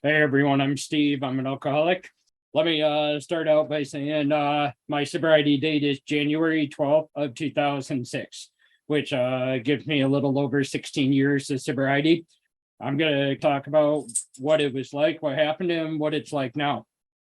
Hey everyone, I'm Steve. I'm an alcoholic. Let me start out by saying my sobriety date is January 12th of 2006, which gives me a little over 16 years of sobriety. I'm going to talk about what it was like, what happened, and what it's like now.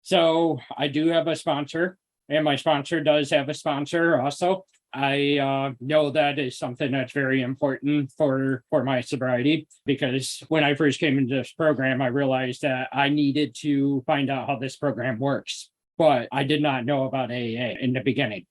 So I do have a sponsor, and my sponsor does have a sponsor also. I know that is something that's very important for my sobriety, because when I first came into this program, I realized that I needed to find out how this program works. But I did not know about AA in the beginning.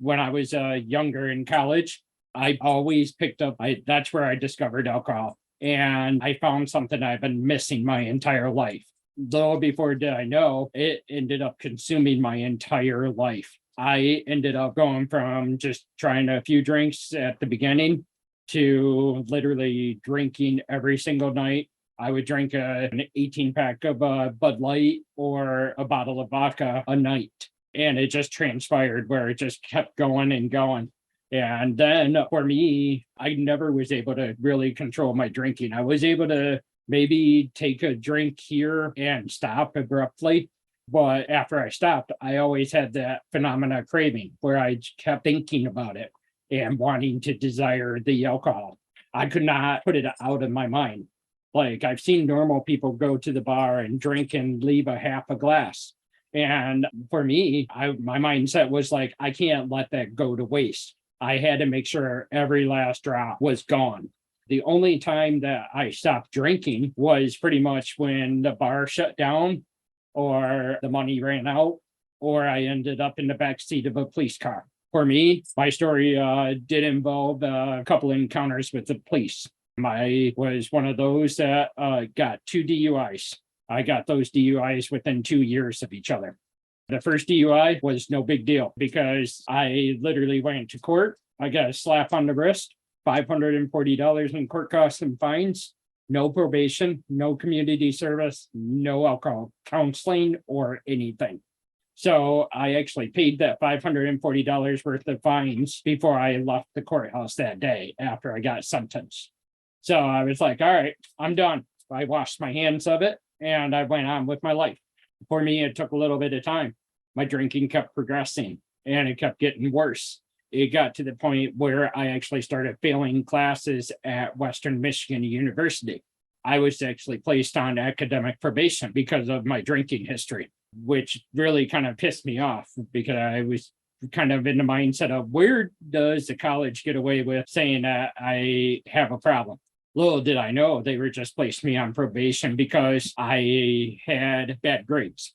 When I was younger in college, I always picked up, that's where I discovered alcohol. And I found something I've been missing my entire life. Though before did I know, it ended up consuming my entire life. I ended up going from just trying a few drinks at the beginning to literally drinking every single night. I would drink an 18 pack of Bud Light or a bottle of vodka a night. And it just transpired where it just kept going and going. And then for me, I never was able to really control my drinking. I was able to maybe take a drink here and stop abruptly. But after I stopped, I always had that phenomena craving where I kept thinking about it and wanting to desire the alcohol. I could not put it out of my mind. Like I've seen normal people go to the bar and drink and leave a half a glass. And for me, my mindset was like, I can't let that go to waste. I had to make sure every last drop was gone. The only time that I stopped drinking was pretty much when the bar shut down or the money ran out, or I ended up in the back seat of a police car. For me, my story did involve a couple encounters with the police. I was one of those that got 2 DUIs. I got those DUIs within 2 years of each other. The first DUI was no big deal because I literally went to court. I got a slap on the wrist, $540 in court costs and fines, no probation, no community service, no alcohol counseling or anything. So I actually paid that $540 worth of fines before I left the courthouse that day after I got sentenced. So I was like, all right, I'm done. I washed my hands of it and I went on with my life. For me, it took a little bit of time. My drinking kept progressing and it kept getting worse. It got to the point where I actually started failing classes at Western Michigan University. I was actually placed on academic probation because of my drinking history, which really kind of pissed me off because I was kind of in the mindset of where does the college get away with saying that I have a problem? Little did I know they were just placed me on probation because I had bad grades.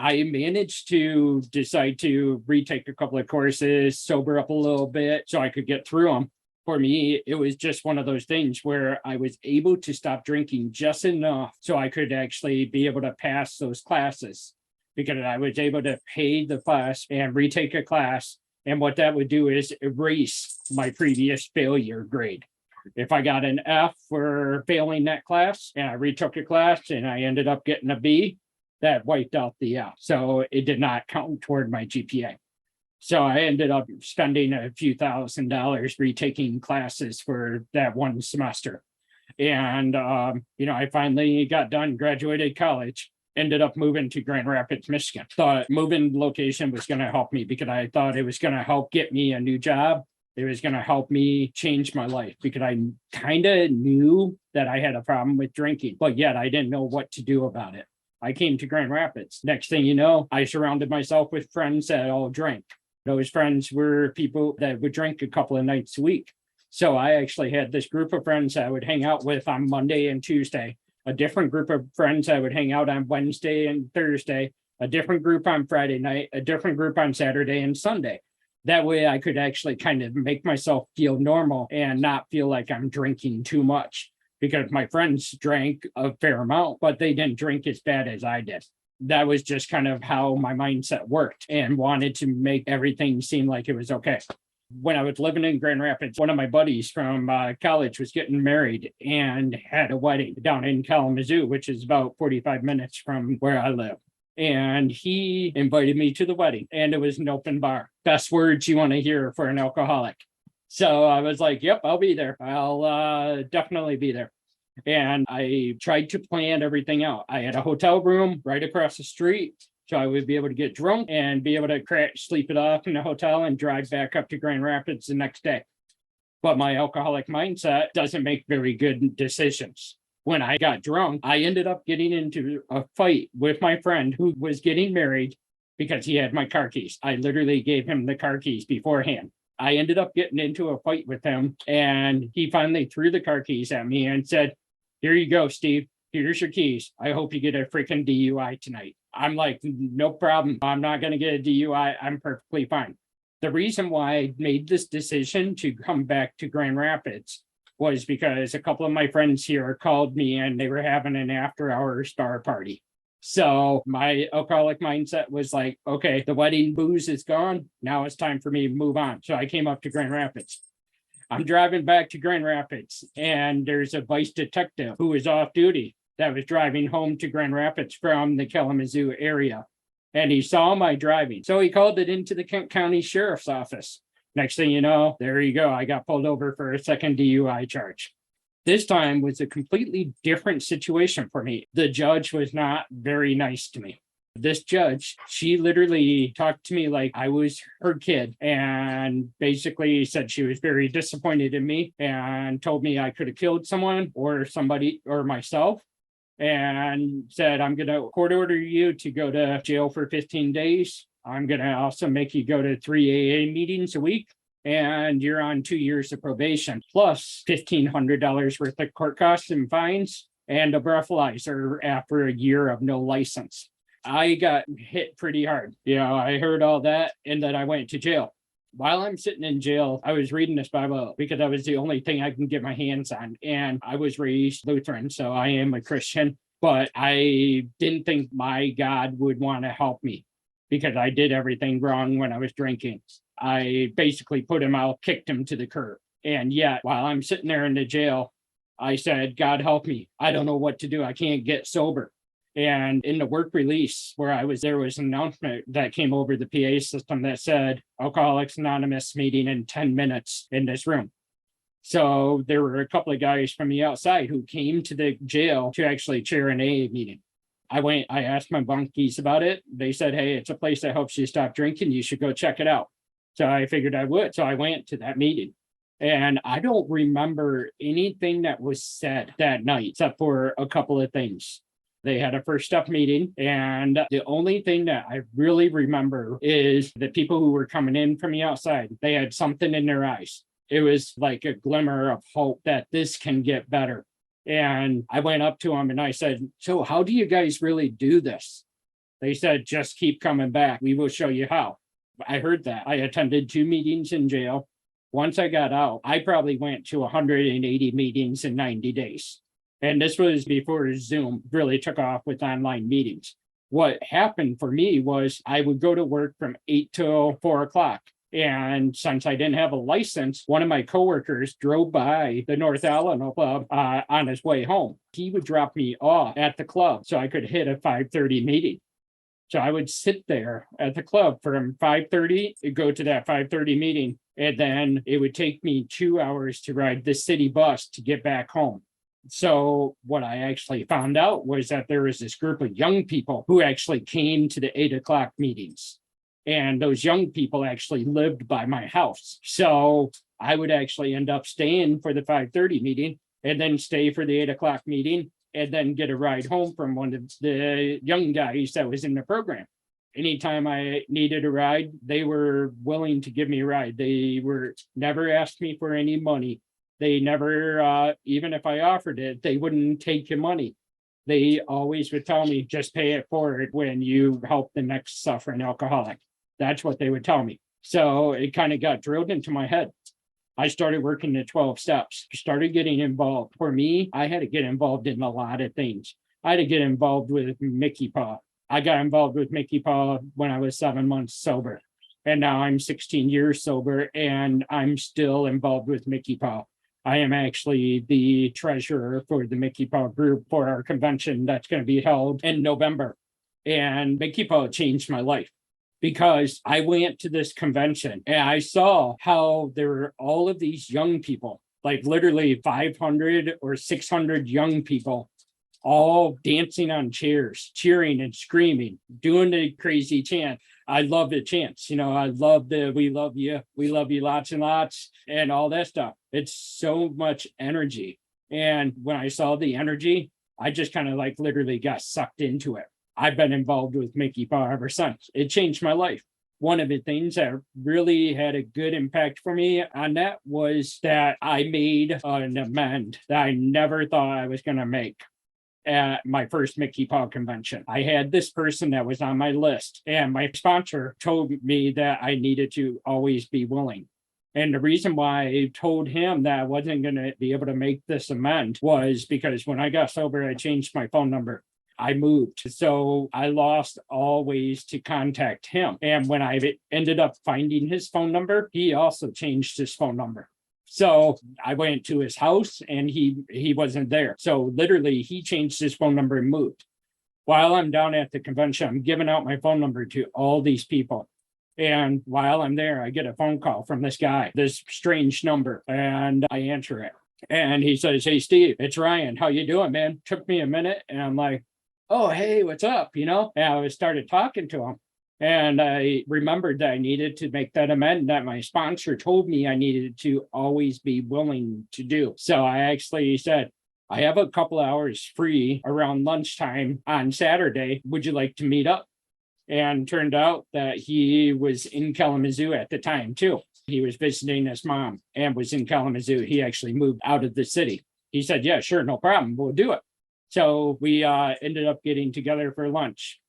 I managed to decide to retake a couple of courses, sober up a little bit so I could get through them. For me, it was just one of those things where I was able to stop drinking just enough so I could actually be able to pass those classes, because I was able to pay the class and retake a class. And what that would do is erase my previous failure grade. If I got an F for failing that class and I retook a class and I ended up getting a B, that wiped out the F. So it did not count toward my GPA. So I ended up spending a few $1,000s retaking classes for that one semester. And, I finally got done, graduated college, ended up moving to Grand Rapids, Michigan. Thought moving location was going to help me because I thought it was going to help get me a new job. It was going to help me change my life because I kind of knew that I had a problem with drinking, but yet I didn't know what to do about it. I came to Grand Rapids. Next thing you know, I surrounded myself with friends that all drank. Those friends were people that would drink a couple of nights a week. So I actually had this group of friends I would hang out with on Monday and Tuesday, a different group of friends I would hang out on Wednesday and Thursday, a different group on Friday night, a different group on Saturday and Sunday. That way I could actually kind of make myself feel normal and not feel like I'm drinking too much, because my friends drank a fair amount, but they didn't drink as bad as I did. That was just kind of how my mindset worked and wanted to make everything seem like it was okay. When I was living in Grand Rapids, one of my buddies from college was getting married and had a wedding down in Kalamazoo, which is about 45 minutes from where I live. And he invited me to the wedding, and it was an open bar. Best words you want to hear for an alcoholic. So I was like, yep, I'll be there. I'll definitely be there. And I tried to plan everything out. I had a hotel room right across the street. So I would be able to get drunk and be able to sleep it off in the hotel and drive back up to Grand Rapids the next day. But my alcoholic mindset doesn't make very good decisions. When I got drunk, I ended up getting into a fight with my friend who was getting married because he had my car keys. I literally gave him the car keys beforehand. I ended up getting into a fight with him, and he finally threw the car keys at me and said, "Here you go, Steve. Here's your keys. I hope you get a freaking DUI tonight." I'm like, "No problem. I'm not going to get a DUI. I'm perfectly fine." The reason why I made this decision to come back to Grand Rapids was because a couple of my friends here called me and they were having an after hours bar party. So my alcoholic mindset was like, okay, the wedding booze is gone. Now it's time for me to move on. So I came up to Grand Rapids. I'm driving back to Grand Rapids, and there's a vice detective who was off duty that was driving home to Grand Rapids from the Kalamazoo area. And he saw my driving. So he called it into the Kent County Sheriff's Office. Next thing you know, there you go. I got pulled over for a second DUI charge. This time was a completely different situation for me. The judge was not very nice to me. This judge, she literally talked to me like I was her kid, and basically said she was very disappointed in me and told me I could have killed someone or somebody or myself, and said, "I'm going to court order you to go to jail for 15 days. I'm going to also make you go to 3 AA meetings a week. And you're on 2 years of probation, plus $1,500 worth of court costs and fines and a breathalyzer after a year of no license." I got hit pretty hard. I heard all that, and then I went to jail. While I'm sitting in jail, I was reading this Bible because that was the only thing I can get my hands on. And I was raised Lutheran, so I am a Christian, but I didn't think my God would want to help me because I did everything wrong when I was drinking. I basically put him out, kicked him to the curb. And yet, while I'm sitting there in the jail, I said, "God help me. I don't know what to do. I can't get sober." And in the work release where I was, there was an announcement that came over the PA system that said, "Alcoholics Anonymous meeting in 10 minutes in this room." So there were a couple of guys from the outside who came to the jail to actually chair an AA meeting. I asked my bunkies about it. They said, "Hey, it's a place that helps you stop drinking. You should go check it out." So I figured I would. So I went to that meeting. And I don't remember anything that was said that night, except for a couple of things. They had a first step meeting, and the only thing that I really remember is the people who were coming in from the outside, they had something in their eyes. It was like a glimmer of hope that this can get better. And I went up to them and I said, "So how do you guys really do this?" They said, "Just keep coming back. We will show you how." I heard that. I attended 2 meetings in jail. Once I got out, I probably went to 180 meetings in 90 days. And this was before Zoom really took off with online meetings. What happened for me was I would go to work from 8 till 4 o'clock. And since I didn't have a license, one of my coworkers drove by the North Alamo Club on his way home. He would drop me off at the club so I could hit a 5:30 meeting. So I would sit there at the club from 5:30, go to that 5:30 meeting, and then it would take me 2 hours to ride the city bus to get back home. So what I actually found out was that there was this group of young people who actually came to the 8 o'clock meetings. And those young people actually lived by my house. So I would actually end up staying for the 5:30 meeting and then stay for the 8 o'clock meeting and then get a ride home from one of the young guys that was in the program. Anytime I needed a ride, they were willing to give me a ride. They were never asked me for any money. They never, even if I offered it, they wouldn't take your money. They always would tell me, "Just pay it forward when you help the next suffering alcoholic." That's what they would tell me. So it kind of got drilled into my head. I started working the 12 steps, started getting involved. For me, I had to get involved in a lot of things. I had to get involved with Mickey Paw. I got involved with Mickey Paw when I was 7 months sober. And now I'm 16 years sober and I'm still involved with Mickey Paw. I am actually the treasurer for the Mickey Paw group for our convention that's going to be held in November. And Mickey Paw changed my life because I went to this convention and I saw how there were all of these young people. like literally 500 or 600 young people all dancing on chairs, cheering and screaming, doing the crazy chant. I love the chants, I love the we love you lots and lots, and all that stuff. It's so much energy. And when I saw the energy, I just kind of like literally got sucked into it. I've been involved with Mickey Paw ever since. It changed my life. One of the things that really had a good impact for me on that was that I made an amend that I never thought I was going to make at my first Mickey Paw convention. I had this person that was on my list, and my sponsor told me that I needed to always be willing. And the reason why I told him that I wasn't going to be able to make this amend was because when I got sober, I changed my phone number. I moved. So I lost all ways to contact him. And when I ended up finding his phone number, he also changed his phone number. So I went to his house and he wasn't there. So literally he changed his phone number and moved. While I'm down at the convention, I'm giving out my phone number to all these people. And while I'm there, I get a phone call from this guy, this strange number, and I answer it. And he says, "Hey, Steve, it's Ryan. How you doing, man?" Took me a minute, and I'm like, "Oh, hey, what's up?" And I started talking to him. And I remembered that I needed to make that amendment that my sponsor told me I needed to always be willing to do. So I actually said, "I have a couple hours free around lunchtime on Saturday. Would you like to meet up?" And turned out that he was in Kalamazoo at the time too. He was visiting his mom and was in Kalamazoo. He actually moved out of the city. He said, "Yeah, sure, no problem. We'll do it." So we ended up getting together for lunch.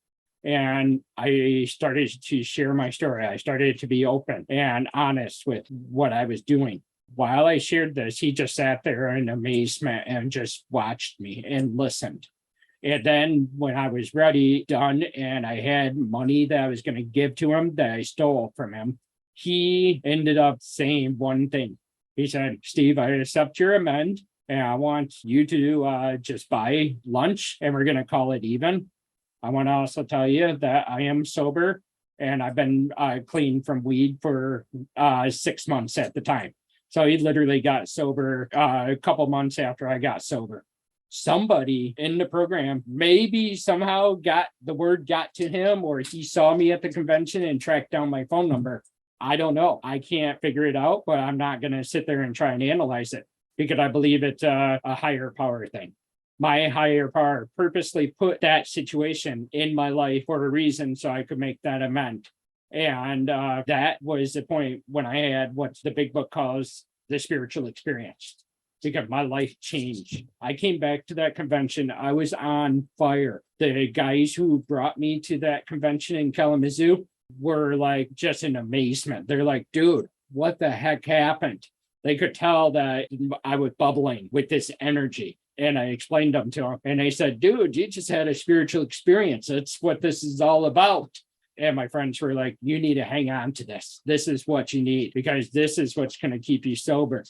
And I started to share my story. I started to be open and honest with what I was doing. While I shared this, he just sat there in amazement and just watched me and listened. And then when I was ready, done, and I had money that I was going to give to him that I stole from him, he ended up saying one thing. He said, "Steve, I accept your amend, and I want you to just buy lunch, and we're going to call it even. I want to also tell you that I am sober, and I've been clean from weed for 6 months at the time." So he literally got sober a couple months after I got sober. Somebody in the program maybe somehow got the word got to him, or he saw me at the convention and tracked down my phone number. I don't know. I can't figure it out, but I'm not going to sit there and try and analyze it because I believe it's a higher power thing. My higher power purposely put that situation in my life for a reason so I could make that amend. And that was the point when I had what the big book calls the spiritual experience, because my life changed. I came back to that convention. I was on fire. The guys who brought me to that convention in Kalamazoo were like just in amazement. They're like, "Dude, what the heck happened?" They could tell that I was bubbling with this energy. And I explained them to them. And they said, "Dude, you just had a spiritual experience. That's what this is all about." And my friends were like, "You need to hang on to this. This is what you need, because this is what's going to keep you sober."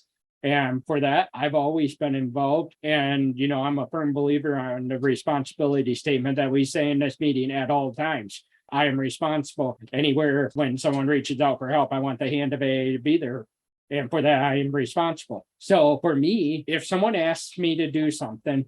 And for that, I've always been involved. And, I'm a firm believer on the responsibility statement that we say in this meeting at all times. I am responsible. Anywhere when someone reaches out for help, I want the hand of AA to be there. And for that, I am responsible. So for me, if someone asks me to do something,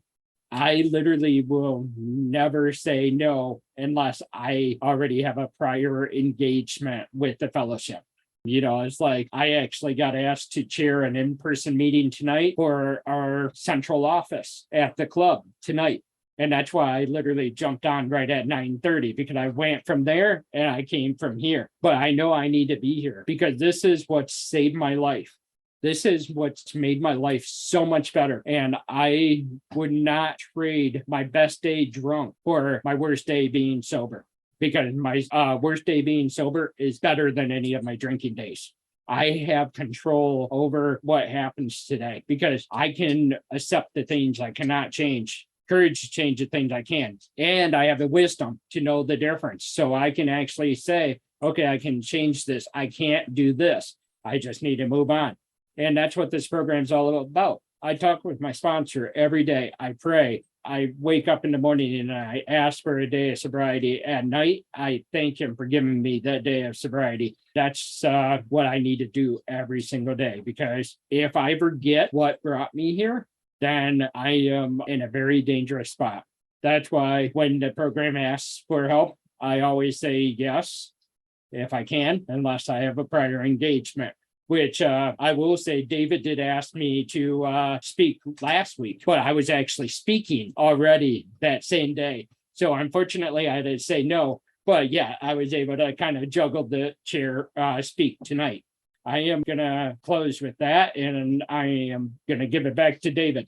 I literally will never say no unless I already have a prior engagement with the fellowship. It's like I actually got asked to chair an in-person meeting tonight for our central office at the club tonight. And that's why I literally jumped on right at 9:30, because I went from there and I came from here. But I know I need to be here because this is what saved my life. This is what's made my life so much better. And I would not trade my best day drunk for my worst day being sober, because my worst day being sober is better than any of my drinking days. I have control over what happens today because I can accept the things I cannot change, courage to change the things I can. And I have the wisdom to know the difference. So I can actually say, okay, I can change this. I can't do this. I just need to move on. And that's what this program is all about. I talk with my sponsor every day. I pray. I wake up in the morning and I ask for a day of sobriety. At night, I thank him for giving me that day of sobriety. That's what I need to do every single day, because if I forget what brought me here, then I am in a very dangerous spot. That's why when the program asks for help, I always say yes, if I can, unless I have a prior engagement. Which I will say, David did ask me to speak last week, but I was actually speaking already that same day. So unfortunately, I had to say no. But yeah, I was able to kind of juggle the chair, speak tonight. I am going to close with that, and I am going to give it back to David.